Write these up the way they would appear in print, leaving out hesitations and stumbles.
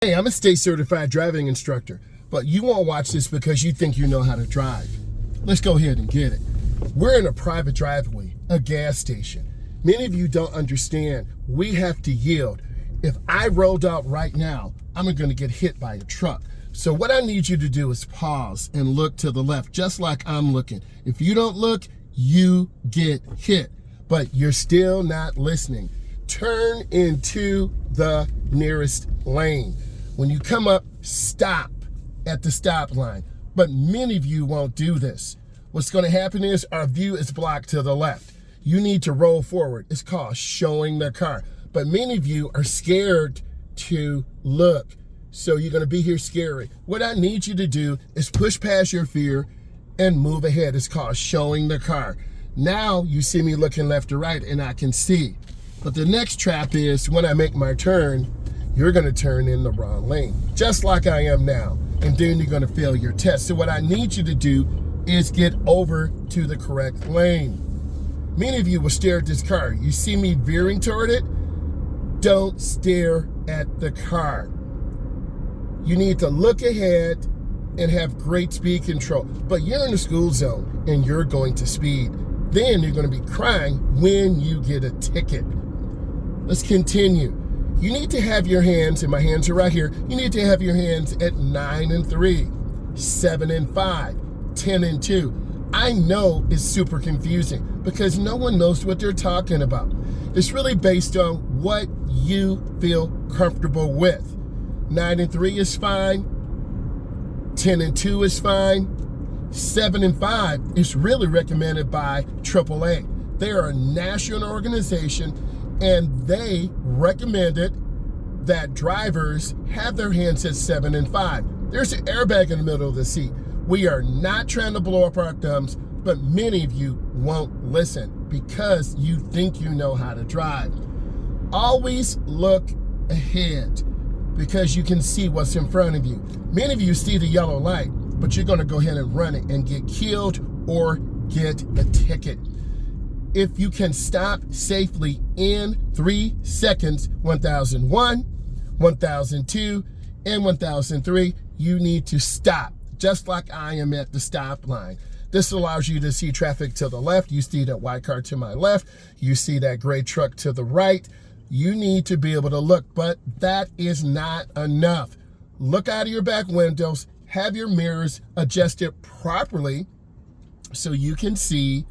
Hey, I'm a state certified driving instructor, but you won't watch this because you think you know how to drive. Let's go ahead and get it. We're in a private driveway, a gas station. Many of you don't understand, we have to yield. If I rolled out right now, I'm going to get hit by a truck. So what I need you to do is pause and look to the left, just like I'm looking. If you don't look, you get hit, but you're still not listening. Turn into the nearest lane. When you come up, stop at the stop line. But many of you won't do this. What's going to happen is our view is blocked to the left. You need to roll forward. It's called showing the car. But many of you are scared to look. So you're going to be here scary. What I need you to do is push past your fear and move ahead. It's called showing the car. Now you see me looking left or right and I can see. But the next trap is when I make my turn, you're going to turn in the wrong lane, just like I am now. And then you're going to fail your test. So what I need you to do is get over to the correct lane. Many of you will stare at this car. You see me veering toward it? Don't stare at the car. You need to look ahead and have great speed control. But you're in the school zone and you're going to speed. Then you're going to be crying when you get a ticket. Let's continue. You need to have your hands, and my hands are right here, you need to have your hands at 9 and 3, 7 and 5, 10 and 2. I know it's super confusing because no one knows what they're talking about. It's really based on what you feel comfortable with. 9 and 3 is fine, 10 and 2 is fine, 7 and 5 is really recommended by AAA. They are a national organization and they recommended that drivers have their hands at 7 and 5. There's an airbag in the middle of the seat. We are not trying to blow up our thumbs, but many of you won't listen because you think you know how to drive. Always look ahead because you can see what's in front of you. Many of you see the yellow light, but you're going to go ahead and run it and get killed or get a ticket. If you can stop safely in 3 seconds, 1001, 1002, and 1003, you need to stop, just like I am at the stop line. This allows you to see traffic to the left. You see that white car to my left. You see that gray truck to the right. You need to be able to look, but that is not enough. Look out of your back windows, have your mirrors adjusted properly so you can see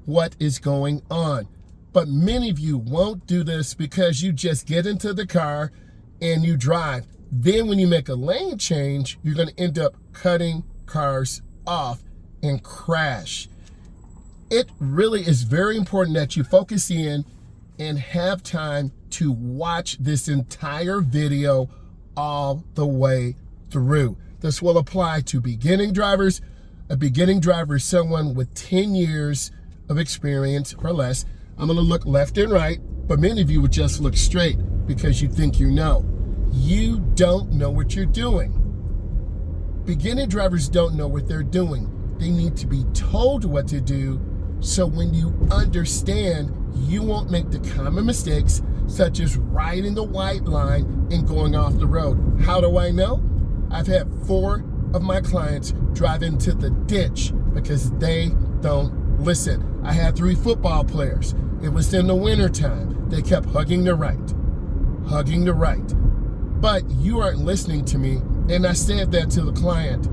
what is going on. But many of you won't do this because you just get into the car and you drive. Then when you make a lane change, you're going to end up cutting cars off and crash. It really is very important that you focus in and have time to watch this entire video all the way through. This will apply to beginning drivers. A beginning driver is someone with 10 years of experience or less. I'm going to look left and right, but many of you would just look straight because you think you know. You don't know what you're doing. Beginning drivers don't know what they're doing. They need to be told what to do so when you understand, you won't make the common mistakes such as riding the white line and going off the road. How do I know? I've had 4 of my clients drive into the ditch because they don't listen. I had 3 football players. It was in the wintertime. They kept hugging the right. But you aren't listening to me. And I said that to the client.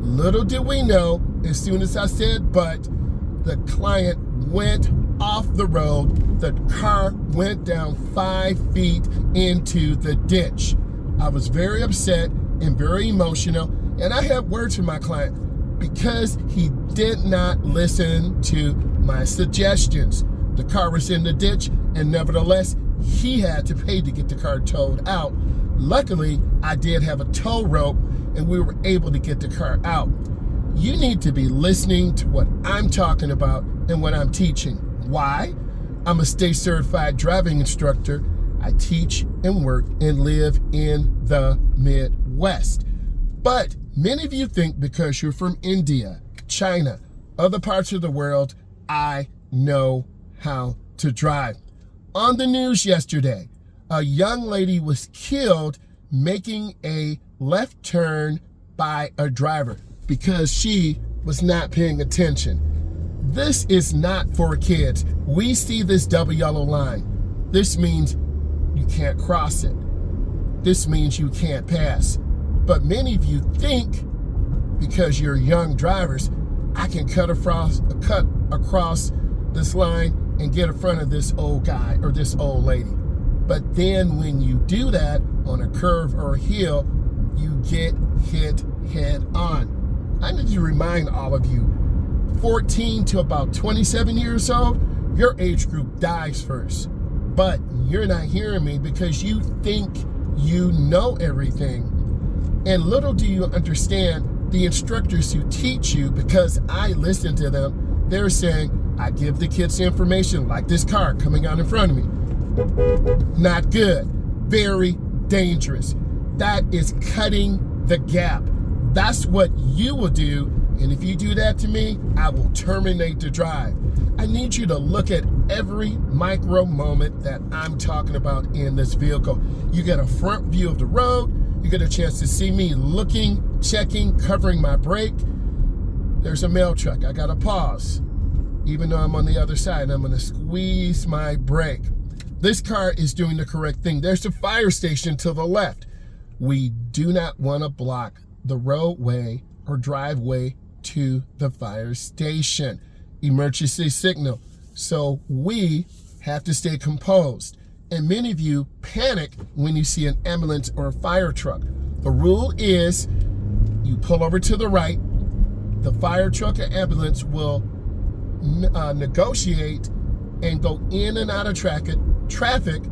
Little did we know, as soon as I said but, the client went off the road. The car went down 5 feet into the ditch. I was very upset and very emotional. And I had words with my client because he did not listen to my suggestions. The car was in the ditch, and nevertheless, he had to pay to get the car towed out. Luckily, I did have a tow rope, and we were able to get the car out. You need to be listening to what I'm talking about and what I'm teaching. Why? I'm a state certified driving instructor. I teach and work and live in the Midwest. But many of you think because you're from India, China, other parts of the world, I know how to drive. On the news yesterday, a young lady was killed making a left turn by a driver because she was not paying attention. This is not for kids. We see this double yellow line. This means you can't cross it. This means you can't pass. But many of you think, because you're young drivers, I can cut across this line and get in front of this old guy or this old lady. But then when you do that on a curve or a hill, you get hit head on. I need to remind all of you, 14 to about 27 years old, your age group dies first. But you're not hearing me because you think you know everything. And little do you understand, the instructors who teach you, because I listen to them, they're saying, I give the kids information like this car coming out in front of me. Not good. Very dangerous. That is cutting the gap. That's what you will do. And if you do that to me, I will terminate the drive. I need you to look at every micro moment that I'm talking about in this vehicle. You get a front view of the road. You get a chance to see me looking, checking, covering my brake. There's a mail truck. I got to pause. Even though I'm on the other side, I'm going to squeeze my brake. This car is doing the correct thing. There's a fire station to the left. We do not want to block the roadway or driveway to the fire station. Emergency signal. So we have to stay composed. And many of you panic when you see an ambulance or a fire truck. The rule is you pull over to the right. The fire truck or ambulance will negotiate and go in and out of traffic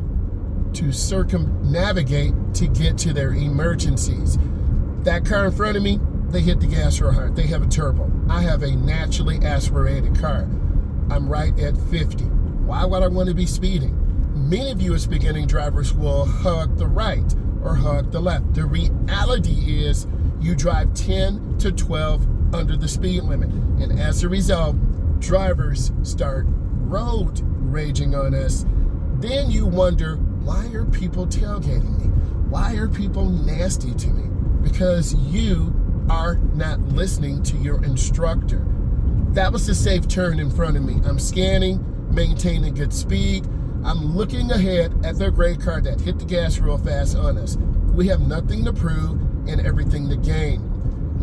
to circumnavigate to get to their emergencies. That car in front of me, they hit the gas real hard. They have a turbo. I have a naturally aspirated car. I'm right at 50. Why would I want to be speeding? Many of you as beginning drivers will hug the right or hug the left. The reality is you drive 10 to 12 under the speed limit. And as a result, drivers start road raging on us. Then you wonder, why are people tailgating me? Why are people nasty to me? Because you are not listening to your instructor. That was a safe turn in front of me. I'm scanning, maintaining good speed. I'm looking ahead at their gray car that hit the gas real fast on us. We have nothing to prove and everything to gain.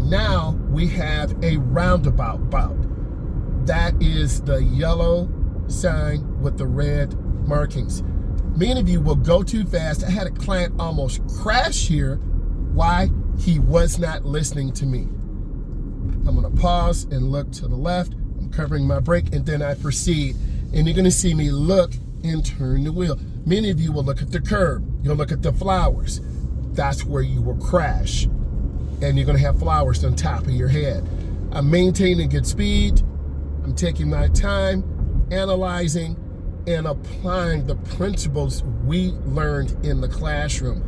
Now we have a roundabout bout. That is the yellow sign with the red markings. Many of you will go too fast. I had a client almost crash here. Why? He was not listening to me. I'm going to pause and look to the left. I'm covering my brake, and then I proceed. And you're going to see me look and turn the wheel. Many of you will look at the curb. You'll look at the flowers. That's where you will crash. And you're going to have flowers on top of your head. I'm maintaining good speed. I'm taking my time, analyzing, and applying the principles we learned in the classroom.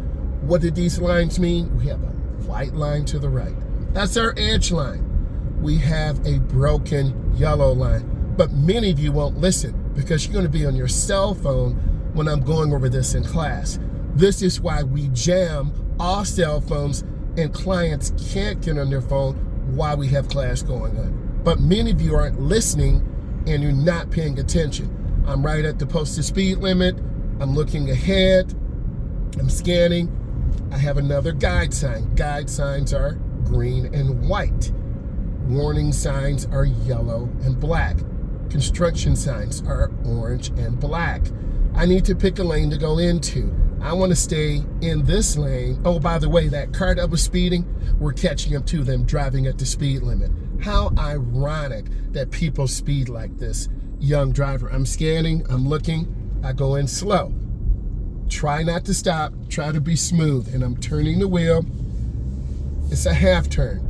What did these lines mean? We have a white line to the right. That's our edge line. We have a broken yellow line. But many of you won't listen because you're going to be on your cell phone when I'm going over this in class. This is why we jam all cell phones and clients can't get on their phone while we have class going on. But many of you aren't listening and you're not paying attention. I'm right at the posted speed limit. I'm looking ahead. I'm scanning. I have another guide sign. Guide signs are green and white. Warning signs are yellow and black. Construction signs are orange and black. I need to pick a lane to go into. I want to stay in this lane. Oh, by the way, that car that was speeding, we're catching up to them driving at the speed limit. How ironic that people speed like this. Young driver, I'm scanning, I'm looking, I go in slow. Try not to stop, try to be smooth, and I'm turning the wheel. It's a half turn.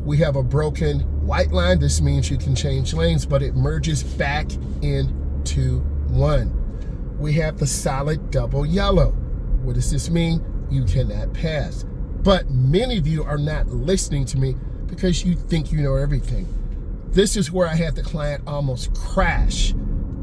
We have a broken white line. This means you can change lanes, but it merges back into one. We have the solid double yellow. What does this mean? You cannot pass. But many of you are not listening to me because you think you know everything. This is where I had the client almost crash.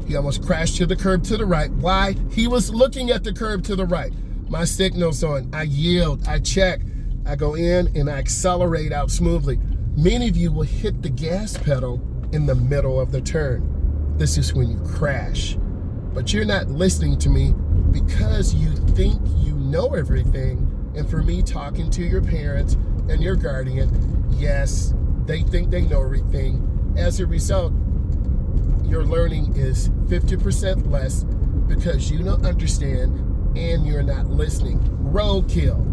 He almost crashed to the curb to the right. Why? He was looking at the curb to the right. My signal's on. I yield. I check. I go in and I accelerate out smoothly. Many of you will hit the gas pedal in the middle of the turn. This is when you crash. But you're not listening to me because you think you know everything. And for me talking to your parents and your guardian, yes, they think they know everything. As a result, your learning is 50% less because you don't understand and you're not listening. Roadkill.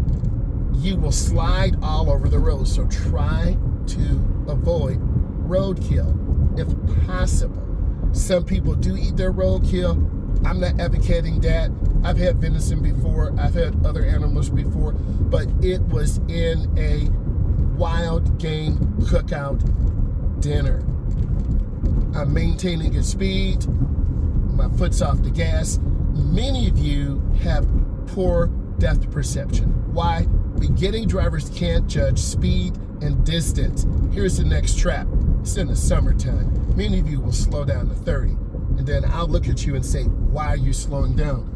You will slide all over the road. So try to avoid roadkill if possible. Some people do eat their roadkill. I'm not advocating that. I've had venison before. I've had other animals before, but it was in a wild game cookout dinner. I'm maintaining good speed. My foot's off the gas. Many of you have poor depth perception. Why? Beginning drivers can't judge speed and distance. Here's the next trap. It's in the summertime. Many of you will slow down to 30. And then I'll look at you and say, why are you slowing down?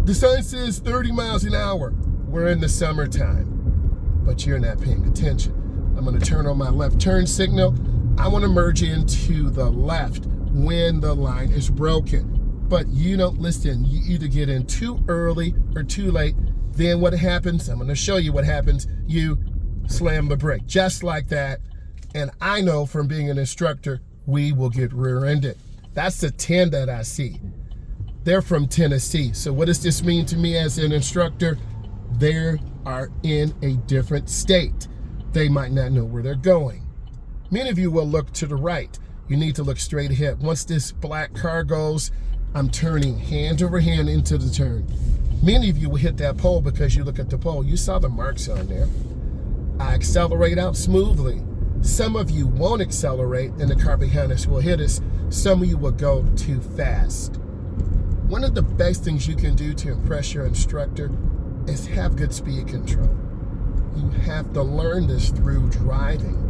The sign says 30 miles an hour. We're in the summertime, but you're not paying attention. I'm gonna turn on my left turn signal. I wanna merge into the left when the line is broken. But you don't listen. You either get in too early or too late. Then what happens? I'm gonna show you what happens. You slam the brake, just like that. And I know from being an instructor, we will get rear-ended. That's the 10 that I see. They're from Tennessee. So what does this mean to me as an instructor? They are in a different state. They might not know where they're going. Many of you will look to the right. You need to look straight ahead. Once this black car goes, I'm turning hand over hand into the turn. Many of you will hit that pole because you look at the pole. You saw the marks on there. I accelerate out smoothly. Some of you won't accelerate and the car behind us will hit us. Some of you will go too fast. One of the best things you can do to impress your instructor is have good speed control. You have to learn this through driving.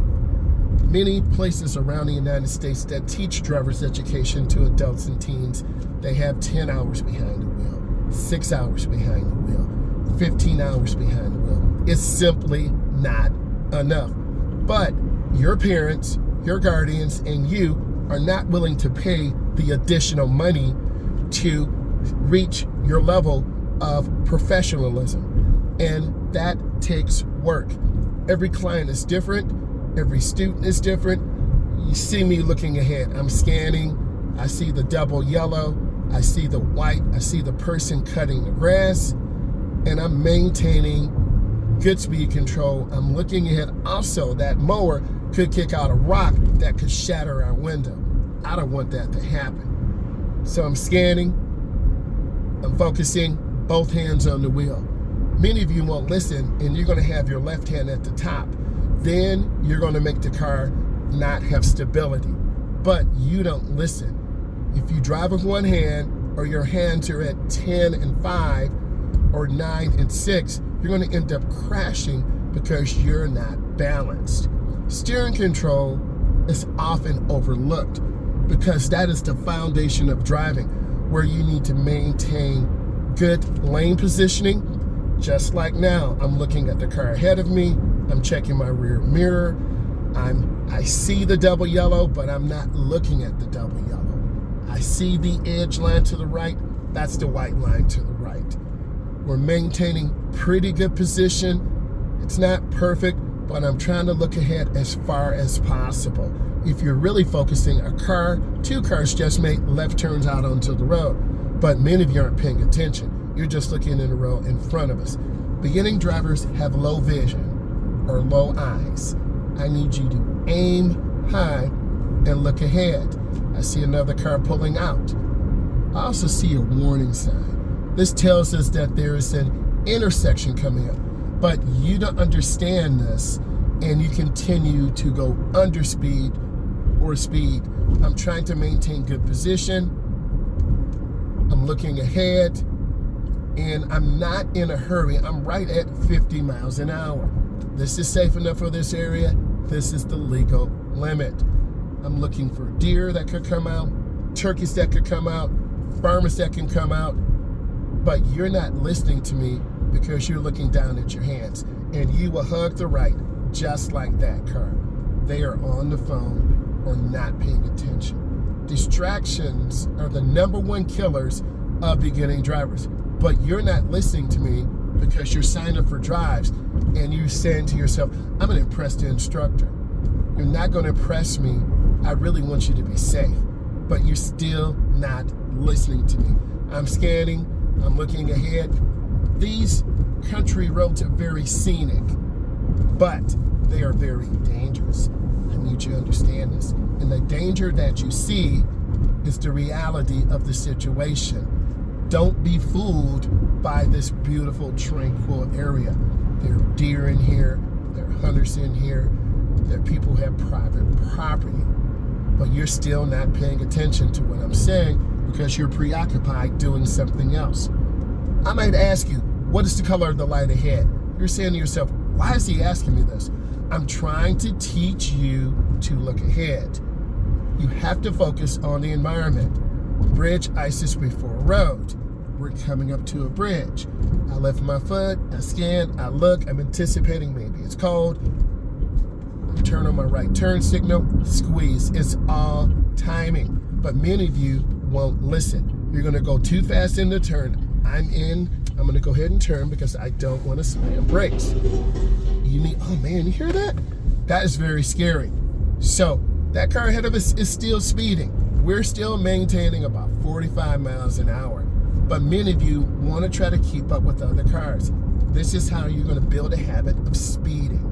Many places around the United States that teach driver's education to adults and teens, they have 10 hours behind the wheel, 6 hours behind the wheel, 15 hours behind the wheel. It's simply not enough. But your parents, your guardians, and you are not willing to pay the additional money to reach your level of professionalism. And that takes work. Every client is different. Every student is different. You see me looking ahead. I'm scanning. I see the double yellow. I see the white. I see the person cutting the grass. And I'm maintaining good speed control. I'm looking ahead. Also, that mower could kick out a rock that could shatter our window. I don't want that to happen. So I'm scanning. I'm focusing, both hands on the wheel. Many of you won't listen, and you're going to have your left hand at the top. Then you're going to make the car not have stability. But you don't listen. If you drive with one hand, or your hands are at 10 and 5, or 9 and 6, you're going to end up crashing because you're not balanced. Steering control is often overlooked because that is the foundation of driving, where you need to maintain good lane positioning. Just like now, I'm looking at the car ahead of me. I'm checking my rear mirror. I see the double yellow, but I'm not looking at the double yellow. I see the edge line to the right. That's the white line to the right. We're maintaining pretty good position. It's not perfect, but I'm trying to look ahead as far as possible. If you're really focusing, two cars just made left turns out onto the road, but many of you aren't paying attention. You're just looking in the road in front of us. Beginning drivers have low vision or low eyes. I need you to aim high and look ahead. I see another car pulling out. I also see a warning sign. This tells us that there is an intersection coming up, but you don't understand this and you continue to go under speed or speed. I'm trying to maintain good position. I'm looking ahead and I'm not in a hurry. I'm right at 50 miles an hour. This is safe enough for this area. This is the legal limit. I'm looking for deer that could come out, turkeys that could come out, farmers that can come out. but you're not listening to me because you're looking down at your hands. And you will hug the right just like that car. They are on the phone or not paying attention. Distractions are the #1 killers of beginning drivers. But you're not listening to me because you're signed up for drives and you're saying to yourself, I'm going to impress the instructor. You're not going to impress me. I really want you to be safe. But you're still not listening to me. I'm scanning. I'm looking ahead. These country roads are very scenic, but they are very dangerous. I need you to understand this. And the danger that you see is the reality of the situation. Don't be fooled by this beautiful, tranquil area. There are deer in here. There are hunters in here. There are people who have private property. But you're still not paying attention to what I'm saying because you're preoccupied doing something else. I might ask you, what is the color of the light ahead? You're saying to yourself, why is he asking me this? I'm trying to teach you to look ahead. You have to focus on the environment. Bridge ISIS before road. We're coming up to a bridge. I lift my foot, I scan, I look, I'm anticipating maybe it's cold. Turn on my right turn signal, squeeze. It's all timing. But many of you won't listen. You're gonna go too fast in the turn. I'm gonna go ahead and turn because I don't wanna slam brakes. Oh man, you hear that? That is very scary. So that car ahead of us is still speeding. We're still maintaining about 45 miles an hour. But many of you want to try to keep up with other cars. This is how you're going to build a habit of speeding.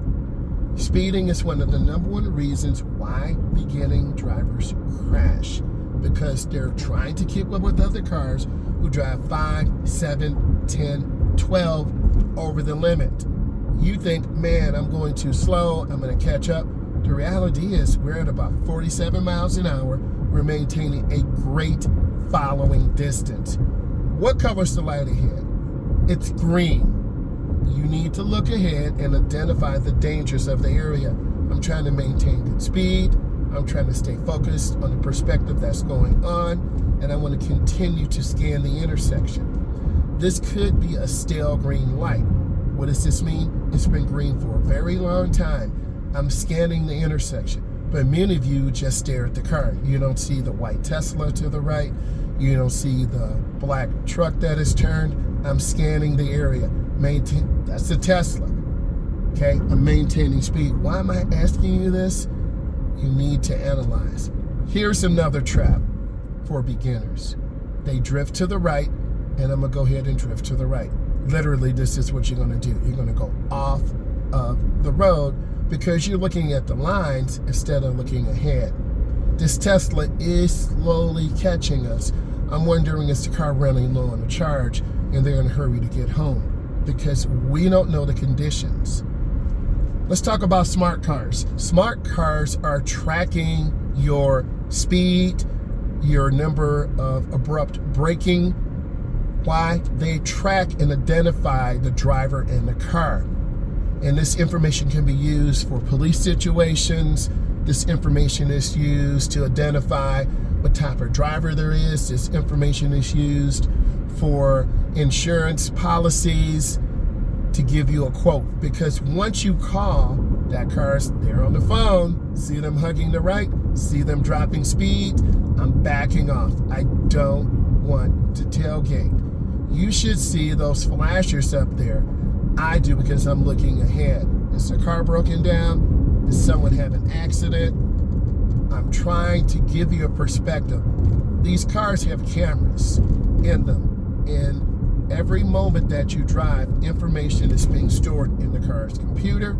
Speeding is one of the #1 reasons why beginning drivers crash, because they're trying to keep up with other cars who drive 5, 7, 10, 12 over the limit. You think, man, I'm going too slow, I'm going to catch up. The reality is we're at about 47 miles an hour. We're maintaining a great following distance. What color's the light ahead? It's green. You need to look ahead and identify the dangers of the area. I'm trying to maintain good speed. I'm trying to stay focused on the perspective that's going on, and I want to continue to scan the intersection. This could be a stale green light. What does this mean? It's been green for a very long time. I'm scanning the intersection, but many of you just stare at the car. You don't see the white Tesla to the right. You don't see the black truck that is turned. I'm scanning the area. That's the Tesla. Okay, I'm maintaining speed. Why am I asking you this? You need to analyze. Here's another trap for beginners. They drift to the right, and I'm gonna go ahead and drift to the right. Literally, this is what you're gonna do. You're gonna go off of the road because you're looking at the lines instead of looking ahead. This Tesla is slowly catching us. I'm wondering, is the car running low on the charge and they're in a hurry to get home? Because we don't know the conditions. Let's talk about smart cars. Smart cars are tracking your speed, your number of abrupt braking. Why? They track and identify the driver in the car. And this information can be used for police situations. This information is used to identify what type of driver there is. This information is used for insurance policies to give you a quote. Because once you call, that car's there on the phone, see them hugging the right, see them dropping speed, I'm backing off. I don't want to tailgate. You should see those flashers up there. I do because I'm looking ahead. Is the car broken down? Does someone have an accident? I'm trying to give you a perspective. These cars have cameras in them, and every moment that you drive, information is being stored in the car's computer.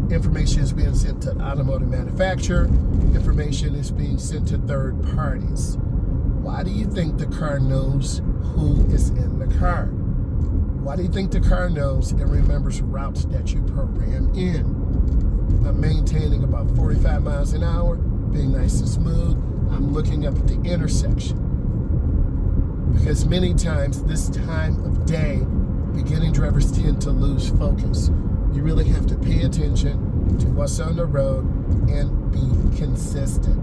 Information is being sent to the automotive manufacturer. Information is being sent to third parties. Why do you think the car knows who is in the car? Why do you think the car knows and remembers routes that you program in? I'm maintaining about 45 miles an hour, being nice and smooth. I'm looking up at the intersection. Because many times this time of day, beginning drivers tend to lose focus. You really have to pay attention to what's on the road and be consistent.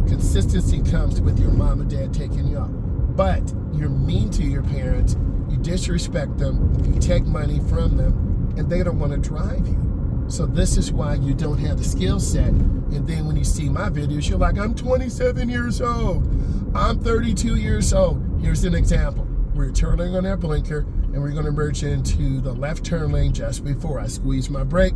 Consistency comes with your mom and dad taking you out. but you're mean to your parents, you disrespect them, you take money from them, and they don't want to drive you. So this is why you don't have the skill set. And then when you see my videos, you're like, I'm 27 years old. I'm 32 years old. Here's an example. We're turning on our blinker, and we're going to merge into the left turn lane just before I squeeze my brake.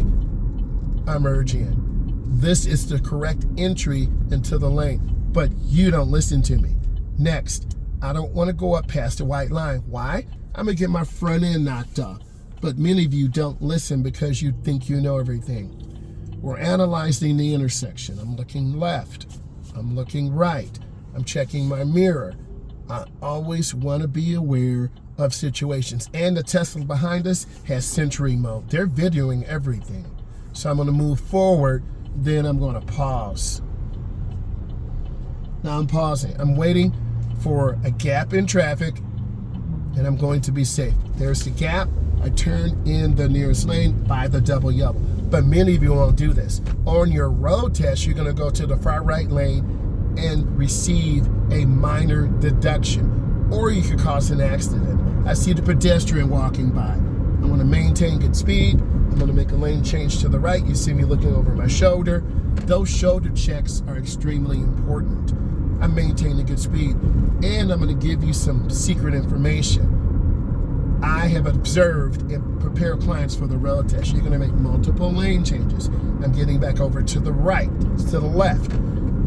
I merge in. This is the correct entry into the lane, but you don't listen to me. Next, I don't want to go up past the white line. Why? I'm going to get my front end knocked off. But many of you don't listen because you think you know everything. We're analyzing the intersection. I'm looking left. I'm looking right. I'm checking my mirror. I always want to be aware of situations. And the Tesla behind us has Sentry mode. They're videoing everything. So I'm going to move forward, then I'm going to pause. Now I'm pausing. I'm waiting for a gap in traffic, and I'm going to be safe. There's the gap. I turn in the nearest lane by the double yellow. But many of you won't do this. On your road test, you're going to go to the far right lane and receive a minor deduction, or you could cause an accident. I see the pedestrian walking by. I want to maintain good speed. I'm going to make a lane change to the right. You see me looking over my shoulder. Those shoulder checks are extremely important. I'm maintaining good speed, and I'm going to give you some secret information. I have observed and prepared clients for the road test. You're going to make multiple lane changes. I'm getting back over to the right, to the left.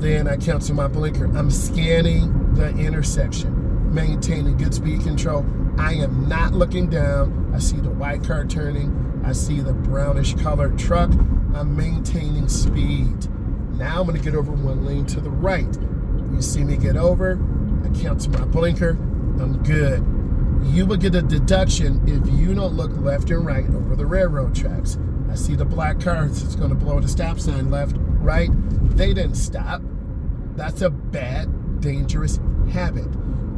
Then I cancel my blinker. I'm scanning the intersection, maintaining good speed control. I am not looking down. I see the white car turning. I see the brownish colored truck. I'm maintaining speed. Now I'm going to get over one lane to the right. You see me get over. I cancel my blinker. I'm good. You will get a deduction if you don't look left and right over the railroad tracks. I see the black car. It's going to blow the stop sign left, right. They didn't stop. That's a bad, dangerous habit.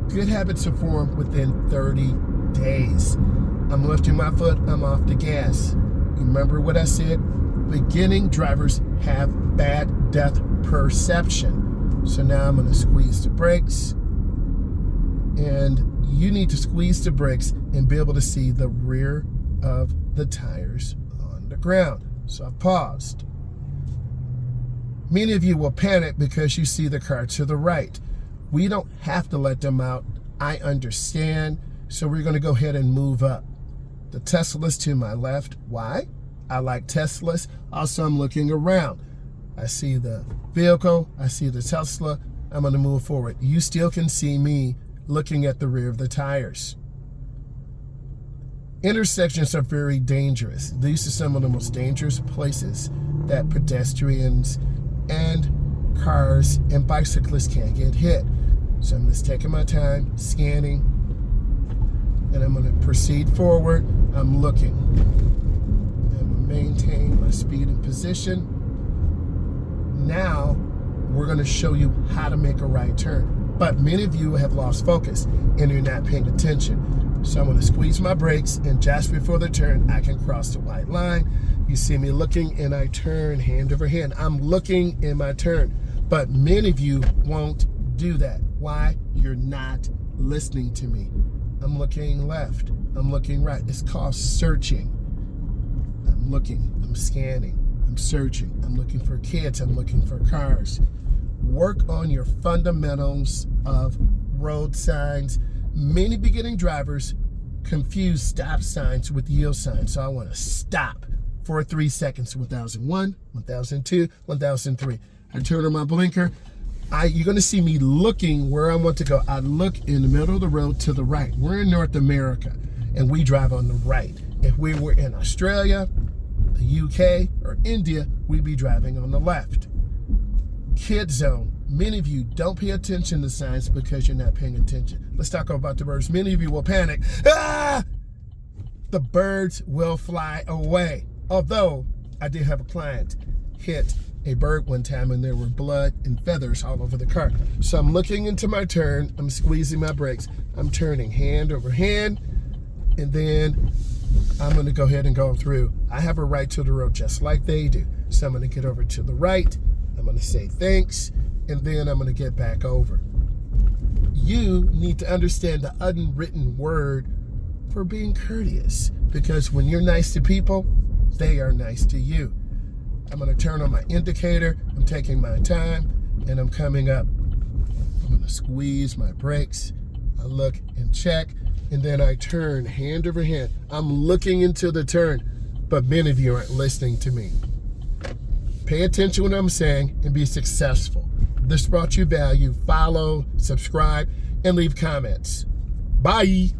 Good habits are formed within 30 days. I'm lifting my foot. I'm off the gas. Remember what I said? Beginning drivers have bad depth perception. So now I'm going to squeeze the brakes. And you need to squeeze the brakes and be able to see the rear of the tires on the ground. So I've paused. Many of you will panic because you see the car to the right. We don't have to let them out. I understand. So we're going to go ahead and move up. The Tesla's to my left. Why? I like Teslas. Also, I'm looking around. I see the vehicle. I see the Tesla. I'm going to move forward. You still can see me looking at the rear of the tires. Intersections are very dangerous. These are some of the most dangerous places that pedestrians and cars and bicyclists can't get hit. So I'm just taking my time, scanning, and I'm going to proceed forward. I'm looking. I'm going to maintain my speed and position. Now, we're going to show you how to make a right turn. But many of you have lost focus and you're not paying attention. So I'm going to squeeze my brakes, and just before the turn, I can cross the white line. You see me looking, and I turn hand over hand. I'm looking in my turn. But many of you won't do that. Why? You're not listening to me. I'm looking left. I'm looking right. It's called searching. I'm looking. I'm scanning. I'm searching. I'm looking for kids. I'm looking for cars. Work on your fundamentals of road signs. Many beginning drivers confuse stop signs with yield signs. So I want to stop for 3 seconds. 1001, 1002, 1003. I turn on my blinker. You're going to see me looking where I want to go. I look in the middle of the road to the right. We're in North America, and we drive on the right. If we were in Australia, the UK, or India, we'd be driving on the left. Kid zone. Many of you don't pay attention to signs because you're not paying attention. Let's talk about the birds. Many of you will panic. Ah! The birds will fly away. Although I did have a client hit a bird one time and there were blood and feathers all over the car. So I'm looking into my turn. I'm squeezing my brakes. I'm turning hand over hand, and then I'm going to go ahead and go through. I have a right to the road just like they do. So I'm going to get over to the right. I'm going to say thanks, and then I'm going to get back over. you need to understand the unwritten word for being courteous, because when you're nice to people, they are nice to you. I'm going to turn on my indicator. I'm taking my time, and I'm coming up. I'm going to squeeze my brakes. I look and check, and then I turn hand over hand. I'm looking into the turn, but many of you aren't listening to me. Pay attention to what I'm saying and be successful. This brought you value. Follow, subscribe, and leave comments. Bye.